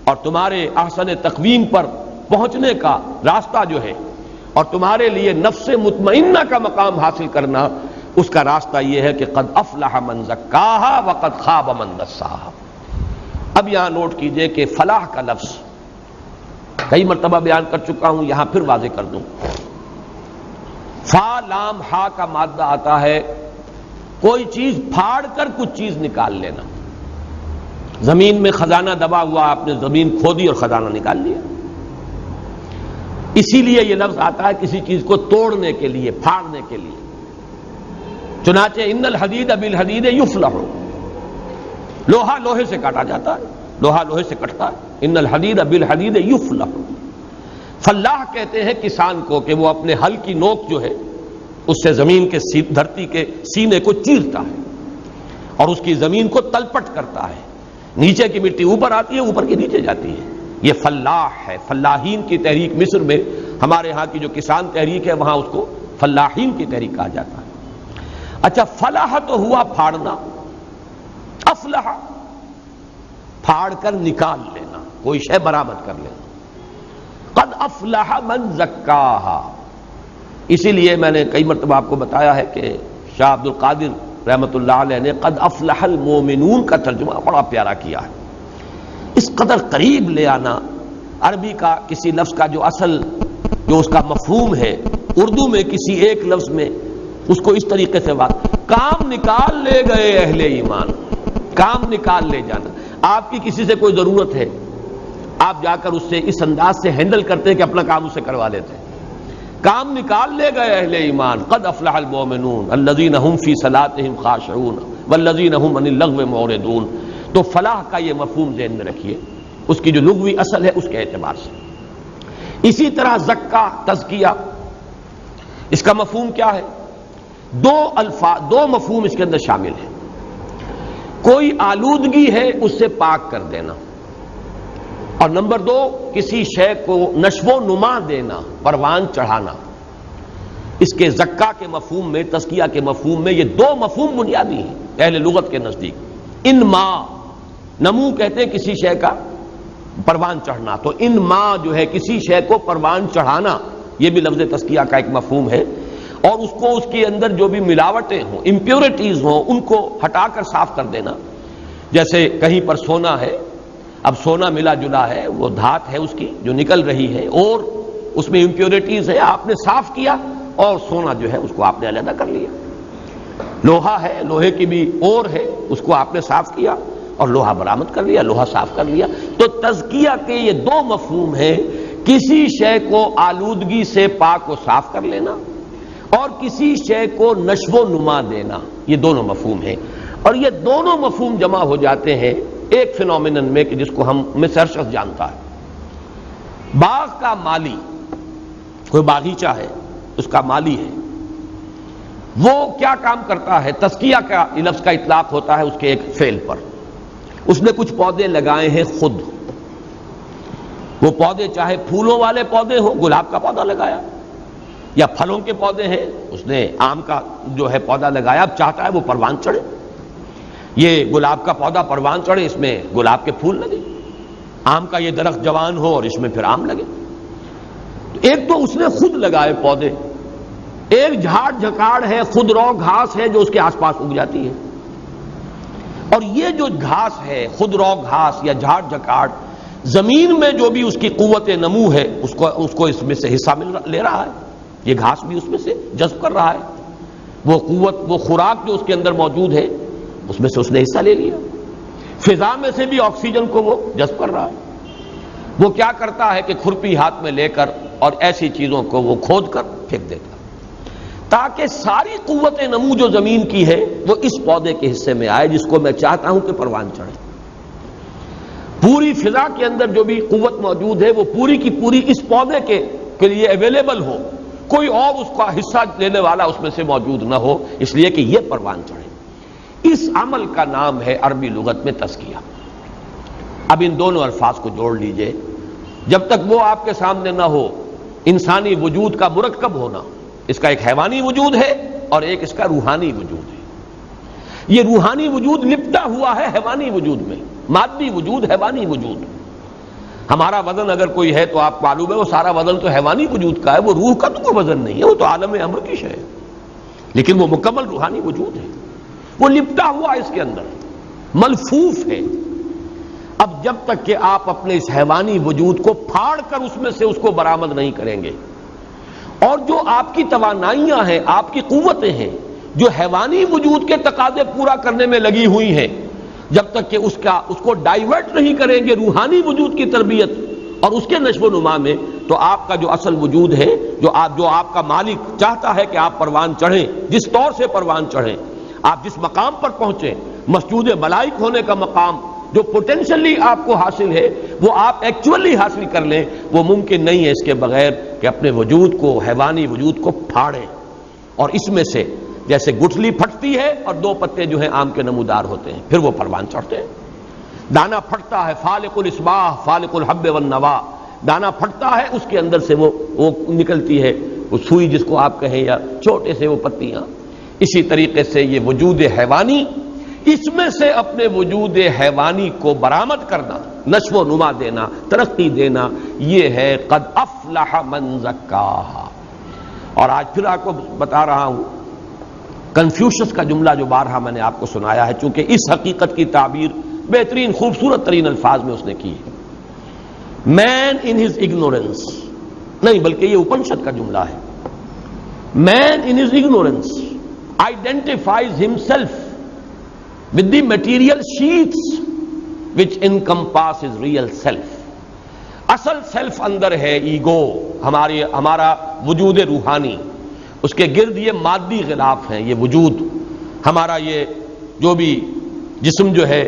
اور تمہارے احسن تقویم پر پہنچنے کا راستہ جو ہے اور تمہارے لیے نفس مطمئنہ کا مقام حاصل کرنا، اس کا راستہ یہ ہے کہ قد افلح من زکاہا وقد خاب من دساہا. اب یہاں نوٹ کیجئے کہ فلاح کا لفظ کئی مرتبہ بیان کر چکا ہوں، یہاں پھر واضح کر دوں. فا لام ہا کا مادہ آتا ہے کوئی چیز پھاڑ کر کچھ چیز نکال لینا. زمین میں خزانہ دبا ہوا، آپ نے زمین کھودی اور خزانہ نکال لیا. اسی لیے یہ لفظ آتا ہے کسی چیز کو توڑنے کے لیے، پھاڑنے کے لیے. چنانچہ ان الحدید بالحدید یفلح، لوہا لوہے سے کاٹا جاتا ہے، لوہا لوہے سے کٹتا ہے. ان الحدید بالحدید یفلح. فلاح کہتے ہیں کسان کو کہ وہ اپنے ہل کی نوک جو ہے اس سے زمین کے دھرتی کے سینے کو چیرتا ہے اور اس کی زمین کو تلپٹ کرتا ہے. نیچے کی مٹی اوپر آتی ہے، اوپر کی نیچے جاتی ہے. یہ فلاح ہے. فلاحین کی تحریک مصر میں، ہمارے ہاں کی جو کسان تحریک ہے وہاں اس کو فلاحین کی تحریک کہا جاتا ہے. اچھا، فلاح تو ہوا پھاڑنا، افلح پھاڑ کر نکال لینا، کوئی شے برآمد کر لینا۔ قد افلح من زکاہا، اسی لیے میں نے کئی مرتبہ آپ کو بتایا ہے کہ شاہ عبد القادر رحمۃ اللہ علیہ نے قد افلح المومنون کا ترجمہ بڑا پیارا کیا ہے۔ اس قدر قریب لے آنا عربی کا کسی لفظ کا جو اصل جو اس کا مفہوم ہے، اردو میں کسی ایک لفظ میں اس کو اس طریقے سے بات، کام نکال لے گئے اہل ایمان، کام نکال لے جانا۔ آپ کی کسی سے کوئی ضرورت ہے، آپ جا کر اس سے اس انداز سے ہینڈل کرتے ہیں کہ اپنا کام اس سے کروا لیتے ہیں۔ کام نکال لے گئے اہل ایمان، قد افلح المؤمنون الذین هم فی صلاتهم خاشعون والذین هم عن اللغو معرضون۔ تو فلاح کا یہ مفہوم ذہن میں رکھیے، اس کی جو لغوی اصل ہے اس کے اعتبار سے۔ اسی طرح زکا، تزکیہ، اس کا مفہوم کیا ہے؟ دو مفہوم اس کے اندر شامل ہیں۔ کوئی آلودگی ہے اس سے پاک کر دینا، اور نمبر دو کسی شے کو نشو و نما دینا، پروان چڑھانا۔ اس کے زکا کے مفہوم میں، تزکیہ کے مفہوم میں یہ دو مفہوم بنیادی ہیں اہل لغت کے نزدیک۔ انما، نمو کہتے ہیں کسی شے کا پروان چڑھنا، تو انما جو ہے کسی شے کو پروان چڑھانا، یہ بھی لفظ تزکیہ کا ایک مفہوم ہے۔ اور اس کو اس کے اندر جو بھی ملاوٹیں ہوں، امپیورٹیز ہوں، ان کو ہٹا کر صاف کر دینا۔ جیسے کہیں پر سونا ہے، اب سونا ملا جلا ہے، وہ دھات ہے اس کی جو نکل رہی ہے، اور اس میں امپیورٹیز ہے، آپ نے صاف کیا اور سونا جو ہے اس کو آپ نے علیحدہ کر لیا۔ لوہا ہے، لوہے کی بھی اور ہے، اس کو آپ نے صاف کیا اور لوہا برآمد کر لیا، لوہا صاف کر لیا۔ تو تزکیہ کے یہ دو مفہوم ہیں، کسی شے کو آلودگی سے پاک و صاف کر لینا اور کسی شے کو نشو و نما دینا، یہ دونوں مفہوم ہیں۔ اور یہ دونوں مفہوم جمع ہو جاتے ہیں ایک فینومینن میں کہ جس کو ہم میں سے ہر شخص جانتا ہے۔ باغ کا مالی، کوئی باغیچہ ہے، اس کا مالی ہے، وہ کیا کام کرتا ہے؟ تزکیہ کا لفظ کا اطلاق ہوتا ہے اس کے ایک فعل پر۔ اس نے کچھ پودے لگائے ہیں خود، وہ پودے چاہے پھولوں والے پودے ہوں، گلاب کا پودا لگایا، یا پھلوں کے پودے ہیں، اس نے آم کا جو ہے پودا لگایا، اب چاہتا ہے وہ پروان چڑھے، یہ گلاب کا پودا پروان چڑھے، اس میں گلاب کے پھول لگے، آم کا یہ درخت جوان ہو اور اس میں پھر آم لگے۔ ایک تو اس نے خود لگائے پودے، ایک جھاڑ جھکاڑ ہے، خود رو گھاس ہے جو اس کے آس پاس اگ جاتی ہے۔ اور یہ جو گھاس ہے، خود رو گھاس یا جھاڑ جھکاڑ، زمین میں جو بھی اس کی قوت نمو ہے اس کو اس میں سے حصہ لے رہا ہے، یہ گھاس بھی اس میں سے جذب کر رہا ہے، وہ قوت، وہ خوراک جو اس کے اندر موجود ہے اس میں سے اس نے حصہ لے لیا۔ فضا میں سے بھی آکسیجن کو وہ جذب کر رہا ہے۔ وہ کیا کرتا ہے کہ کھرپی ہاتھ میں لے کر اور ایسی چیزوں کو وہ کھود کر پھینک دیتا، تاکہ ساری قوت نمو جو زمین کی ہے وہ اس پودے کے حصے میں آئے جس کو میں چاہتا ہوں کہ پروان چڑھے۔ پوری فضا کے اندر جو بھی قوت موجود ہے وہ پوری کی پوری اس پودے کے لیے اویلیبل ہو، کوئی اور اس کا حصہ لینے والا اس میں سے موجود نہ ہو، اس لیے کہ یہ پروان چڑھے۔ اس عمل کا نام ہے عربی لغت میں تزکیہ۔ اب ان دونوں الفاظ کو جوڑ لیجئے، جب تک وہ آپ کے سامنے نہ ہو انسانی وجود کا مرکب ہونا، اس کا ایک حیوانی وجود ہے اور ایک اس کا روحانی وجود ہے۔ یہ روحانی وجود لپٹا ہوا ہے حیوانی وجود میں، مادی وجود، حیوانی وجود۔ ہمارا وزن اگر کوئی ہے تو آپ معلوم ہے وہ سارا وزن تو حیوانی وجود کا ہے، وہ روح کا تو کوئی وزن نہیں ہے، وہ تو عالم امر کی شے ہے، لیکن وہ مکمل روحانی وجود ہے، وہ لپٹا ہوا اس کے اندر، ملفوف ہے۔ اب جب تک کہ آپ اپنے اس حیوانی وجود کو پھاڑ کر اس میں سے اس کو برآمد نہیں کریں گے، اور جو آپ کی توانائیاں ہیں، آپ کی قوتیں ہیں جو حیوانی وجود کے تقاضے پورا کرنے میں لگی ہوئی ہیں، جب تک کہ اس کو ڈائیورٹ نہیں کریں گے روحانی وجود کی تربیت اور اس کے نشو و نما میں، تو آپ کا جو اصل وجود ہے، جو آپ کا مالک چاہتا ہے کہ آپ پروان چڑھیں، جس طور سے پروان چڑھیں، آپ جس مقام پر پہنچیں، مسجود ملائک ہونے کا مقام جو پوٹینشلی آپ کو حاصل ہے وہ آپ ایکچولی حاصل کر لیں، وہ ممکن نہیں ہے اس کے بغیر کہ اپنے وجود کو، حیوانی وجود کو پھاڑیں، اور اس میں سے جیسے گٹھلی پھٹتی ہے اور دو پتے جو ہیں آم کے نمودار ہوتے ہیں، پھر وہ پروان چڑھتے ہیں۔ دانا پھٹتا ہے، فالق الاصباح فالق الحب والنوا، دانا پھٹتا ہے، اس کے اندر سے وہ نکلتی ہے وہ سوئی جس کو آپ کہیں، یا چھوٹے سے وہ پتیاں۔ اسی طریقے سے یہ وجود حیوانی اس میں سے اپنے وجود حیوانی کو برآمد کرنا، نشو و نما دینا، ترقی دینا، یہ ہے قد افلح من زکاہا۔ اور آج پھر آپ کو بتا رہا ہوں کنفیوشس کا جملہ جو بارہا میں نے آپ کو سنایا ہے، چونکہ اس حقیقت کی تعبیر بہترین خوبصورت ترین الفاظ میں اس نے کی ہے، مین ان ہز اگنورینس، نہیں بلکہ یہ اپنشد کا جملہ ہے، man in his ignorance identifies himself with the material sheets which encompass his real self۔ اصل سیلف اندر ہے ایگو، ہمارا وجود روحانی، اس کے گرد یہ مادی غلاف ہیں، یہ وجود ہمارا، یہ جو بھی جسم جو ہے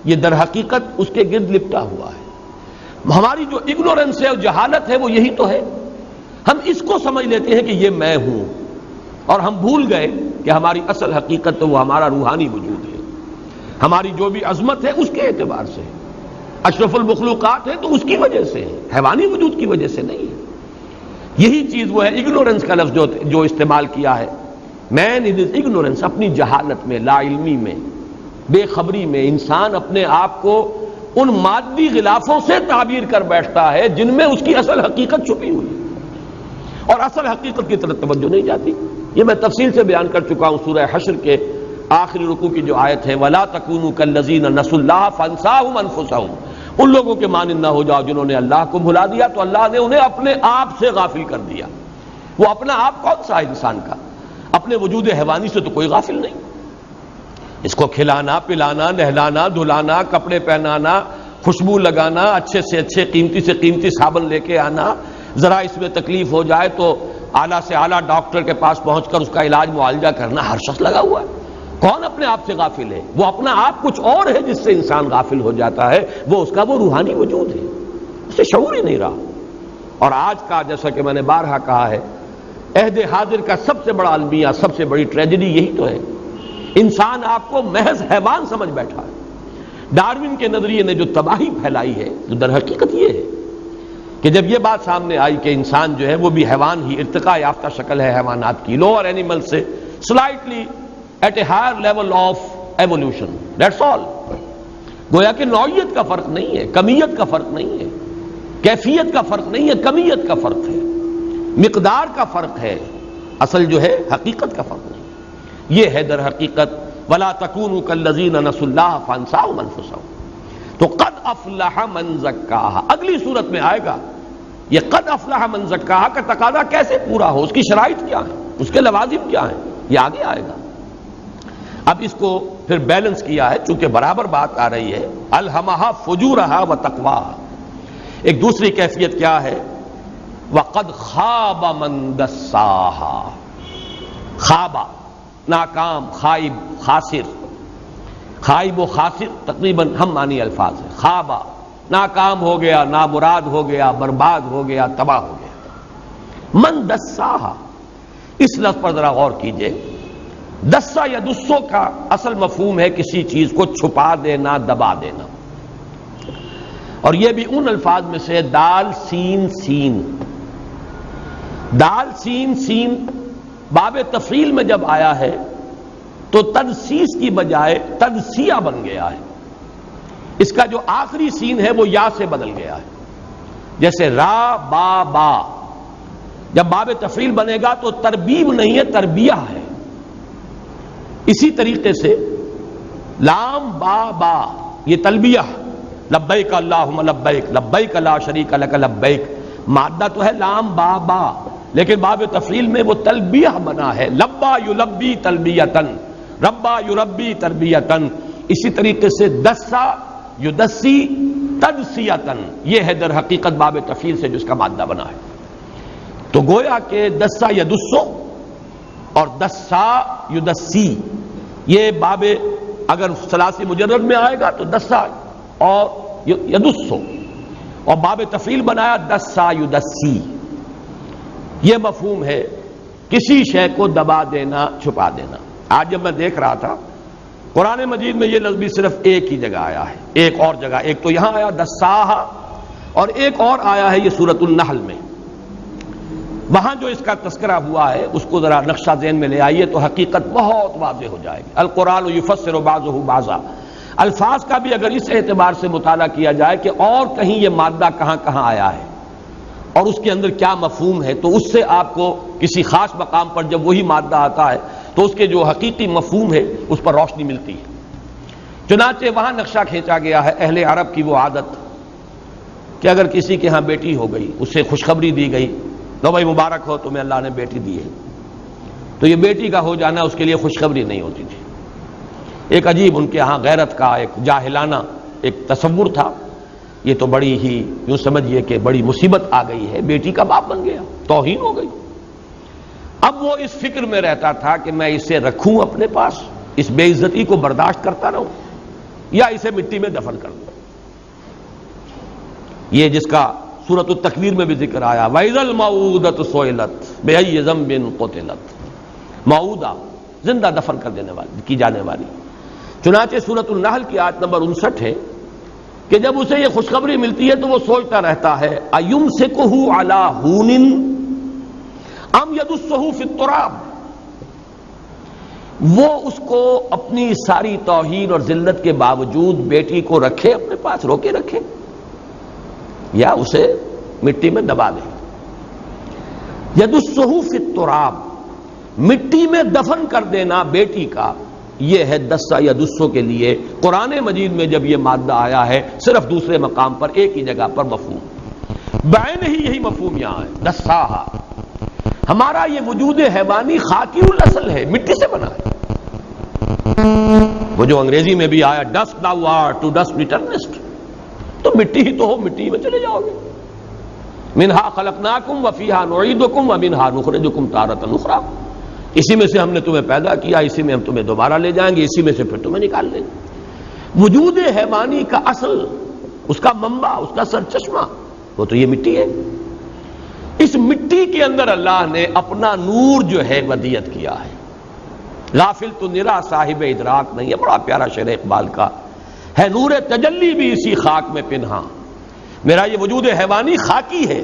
یہ در حقیقت اس کے گرد لپٹا ہوا ہے۔ ہماری جو اگنورنس ہے اور جہالت ہے وہ یہی تو ہے، ہم اس کو سمجھ لیتے ہیں کہ یہ میں ہوں، اور ہم بھول گئے کہ ہماری اصل حقیقت تو وہ ہمارا روحانی وجود ہے، ہماری جو بھی عظمت ہے اس کے اعتبار سے، اشرف المخلوقات ہے تو اس کی وجہ سے ہے، حیوانی وجود کی وجہ سے نہیں ہے۔ یہی چیز وہ ہے اگنورنس کا لفظ جو استعمال کیا ہے، مین ان ہز اگنورنس، اپنی جہالت میں، لا علمی میں، بے خبری میں انسان اپنے آپ کو ان مادی غلافوں سے تعبیر کر بیٹھتا ہے جن میں اس کی اصل حقیقت چھپی ہوئی ہے، اور اصل حقیقت کی طرف توجہ نہیں جاتی۔ یہ میں تفصیل سے بیان کر چکا ہوں سورہ حشر کے آخری رکوع کی جو آیت ہے، وَلَا تَكُونُوا كَالَّذِينَ نَسُوا اللَّهَ فَأَنسَاهُمْ أَنفُسَهُمْ، ان لوگوں کے مانند نہ ہو جاؤ جنہوں نے اللہ کو بھلا دیا تو اللہ نے انہیں اپنے آپ سے غافل کر دیا۔ وہ اپنا آپ کون سا ہے انسان کا؟ اپنے وجود حیوانی سے تو کوئی غافل نہیں، اس کو کھلانا پلانا نہلانا دھلانا کپڑے پہنانا خوشبو لگانا اچھے سے اچھے قیمتی سے قیمتی صابن لے کے آنا، ذرا اس میں تکلیف ہو جائے تو اعلیٰ سے اعلیٰ ڈاکٹر کے پاس پہنچ کر اس کا علاج معالجہ کرنا، ہر شخص لگا ہوا ہے۔ کون اپنے آپ سے غافل ہے؟ وہ اپنا آپ کچھ اور ہے جس سے انسان غافل ہو جاتا ہے، وہ اس کا وہ روحانی وجود ہے، اسے شعور ہی نہیں رہا۔ اور آج کا جیسا کہ میں نے بارہا کہا ہے، عہد حاضر کا سب سے بڑا المیہ، سب سے بڑی ٹریجڈی یہی تو ہے، انسان آپ کو محض حیوان سمجھ بیٹھا ہے۔ ڈارون کے نظریے نے جو تباہی پھیلائی ہے، جو در حقیقت یہ ہے کہ جب یہ بات سامنے آئی کہ انسان جو ہے وہ بھی حیوان ہی، ارتقاء یافتہ شکل ہے حیوانات کی، لوور اینیمل سے slightly at a higher level of evolution, that's all. گویا کہ نوعیت کا فرق نہیں ہے، کمیت کا فرق نہیں ہے، کیفیت کا فرق نہیں ہے، کمیت کا فرق ہے، مقدار کا فرق ہے، اصل جو ہے حقیقت کا فرق نہیں۔ یہ ہے در حقیقت وَلَا تَكُونُوا كَالَّذِينَ نَسُوا اللَّهَ فَأَنسَاهُمْ أَنفُسَهُمْ۔ تو قد افلح من زکاہا اگلی صورت میں آئے گا، یہ قد افلح من زکاہا کا تقاضا کیسے پورا ہو، اس کی شرائط کیا ہیں، اس کے لوازم کیا ہیں، یہ آگے آئے گا۔ اب اس کو پھر بیلنس کیا ہے چونکہ برابر بات آ رہی ہے، الہمہا فجورہا و تقواہا۔ ایک دوسری کیفیت کیا ہے، وقد خاب من دساہا، خوابہ ناکام، خائب، خاسر، خائب و خاسر تقریباً ہم معنی الفاظ ہیں۔ خوابہ ناکام ہو گیا، نامراد ہو گیا، برباد ہو گیا، تباہ ہو گیا۔ من دساہا، اس لفظ پر ذرا غور کیجئے، دسا یا دسو کا اصل مفہوم ہے کسی چیز کو چھپا دینا، دبا دینا، اور یہ بھی ان الفاظ میں سے دال سین سین، دال سین سین باب تفعیل میں جب آیا ہے تو تدسیس کی بجائے تدسیہ بن گیا ہے، اس کا جو آخری سین ہے وہ یا سے بدل گیا ہے، جیسے را با با، جب باب تفعیل بنے گا تو تربیب نہیں ہے، تربیہ ہے۔ اسی طریقے سے لام با با، یہ تلبیہ، لبیک اللہم لبیک، لبیک لا شریک لک لبیک، مادہ تو ہے لام با با، لیکن باب تفعیل میں وہ تلبیہ بنا ہے، لبا یلبی تلبیتن، ربا یربی تربیتن۔ اسی طریقے سے دسا یدسی تدسیتن، یہ ہے در حقیقت باب تفعیل سے جس کا مادہ بنا ہے۔ تو گویا کہ دسا یدسو اور دسا یدسی، یہ باب اگر ثلاثی مجرد میں آئے گا تو دسا اور یدسو، اور باب تفعیل بنایا دسا یدسی۔ یہ مفہوم ہے کسی شے کو دبا دینا، چھپا دینا۔ آج جب میں دیکھ رہا تھا قرآن مجید میں یہ لفظ بھی صرف ایک ہی جگہ آیا ہے، ایک اور جگہ، ایک تو یہاں آیا دساہا، اور ایک اور آیا ہے یہ سورۃ النحل میں۔ وہاں جو اس کا تذکرہ ہوا ہے اس کو ذرا نقشہ ذہن میں لے آئیے تو حقیقت بہت واضح ہو جائے گی۔ القرآن یفسر بعضہ بعضا، الفاظ کا بھی اگر اس اعتبار سے مطالعہ کیا جائے کہ اور کہیں یہ مادہ کہاں کہاں آیا ہے اور اس کے اندر کیا مفہوم ہے، تو اس سے آپ کو کسی خاص مقام پر جب وہی مادہ آتا ہے تو اس کے جو حقیقی مفہوم ہے اس پر روشنی ملتی ہے۔ چنانچہ وہاں نقشہ کھینچا گیا ہے اہل عرب کی وہ عادت کہ اگر کسی کے ہاں بیٹی ہو گئی، اسے خوشخبری دی گئی، لو بھائی مبارک ہو تمہیں اللہ نے بیٹی دی ہے، تو یہ بیٹی کا ہو جانا اس کے لیے خوشخبری نہیں ہوتی تھی۔ ایک عجیب ان کے ہاں غیرت کا ایک جاہلانہ ایک تصور تھا، یہ تو بڑی ہی یوں سمجھیے کہ بڑی مصیبت آ گئی ہے، بیٹی کا باپ بن گیا، توہین ہو گئی۔ اب وہ اس فکر میں رہتا تھا کہ میں اسے رکھوں اپنے پاس، اس بے عزتی کو برداشت کرتا رہوں، یا اسے مٹی میں دفن کر دوں۔ یہ جس کا سورۃ التکویر میں بھی ذکر آیا، وَإِذَا الْمَوْءُودَةُ سُئِلَتْ بِأَيِّ ذَنبٍ قُتِلَتْ، موعودہ زندہ دفن کر دینے والی کی جانے والی۔ چنانچہ سورۃ النحل کی آیت نمبر 59 ہے کہ جب اسے یہ خوشخبری ملتی ہے تو وہ سوچتا رہتا ہے أَيُمْسِكُهُ عَلَى هُونٍ أَمْ يَدُسُّهُ فِي التُّرَابِ، وہ اس کو اپنی ساری توہین اور ذلت کے باوجود بیٹی کو رکھے اپنے پاس، روکے رکھے، یا اسے مٹی میں دبا دے۔ يَدُسُّهُ فِي التُّرَابِ، مٹی میں دفن کر دینا بیٹی کا، یہ ہے دسا یا دسو کے لیے قرآن مجید میں جب یہ مادہ آیا ہے صرف دوسرے مقام پر ایک ہی جگہ پر مفہوم بعین ہی یہی مفہوم یہاں ہے، دساہا۔ ہمارا یہ وجود حیوانی خاکی الاصل ہے، مٹی سے بنا ہے۔ وہ جو انگریزی میں بھی آیا dust thou art to dust returnest، تو مٹی ہی تو ہو، مٹی میں چلے جاؤ گے۔ منہا خلقناکم وفیہا نعیدکم ومنہا نخرجکم تارۃ اخری، اسی میں سے ہم نے تمہیں پیدا کیا، اسی میں ہم تمہیں دوبارہ لے جائیں گے، اسی میں سے پھر تمہیں نکال لیں گے۔ وجود حیوانی کا اصل، اس کا منبع، اس کا سرچشمہ وہ تو یہ مٹی ہے۔ اس مٹی کے اندر اللہ نے اپنا نور جو ہے ودیت کیا ہے۔ غافل تو نرا صاحب ادراک نہیں ہے، بڑا پیارا شعر اقبال کا ہے، نور تجلی بھی اسی خاک میں پنہاں۔ میرا یہ وجود حیوانی خاکی ہے،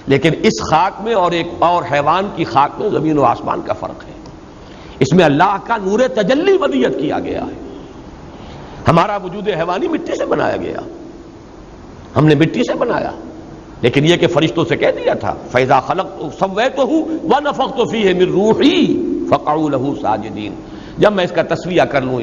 لیکن اس خاک میں اور ایک اور حیوان کی خاک میں زمین و آسمان کا فرق ہے۔ اس میں اللہ کا نور تجلی ودیت کیا گیا ہے۔ ہمارا وجود حیوانی مٹی سے بنایا گیا، ہم نے مٹی سے بنایا، لیکن یہ کہ فرشتوں سے کہہ دیا تھا فَإِذَا خَلَقْتُ سَوَّيْتُهُ وَنَفَخْتُ فِيهِ مِن رُوحِي فَقَعُوا لَهُ سَاجِدِينَ، جب میں اس کا تسویہ کر لوں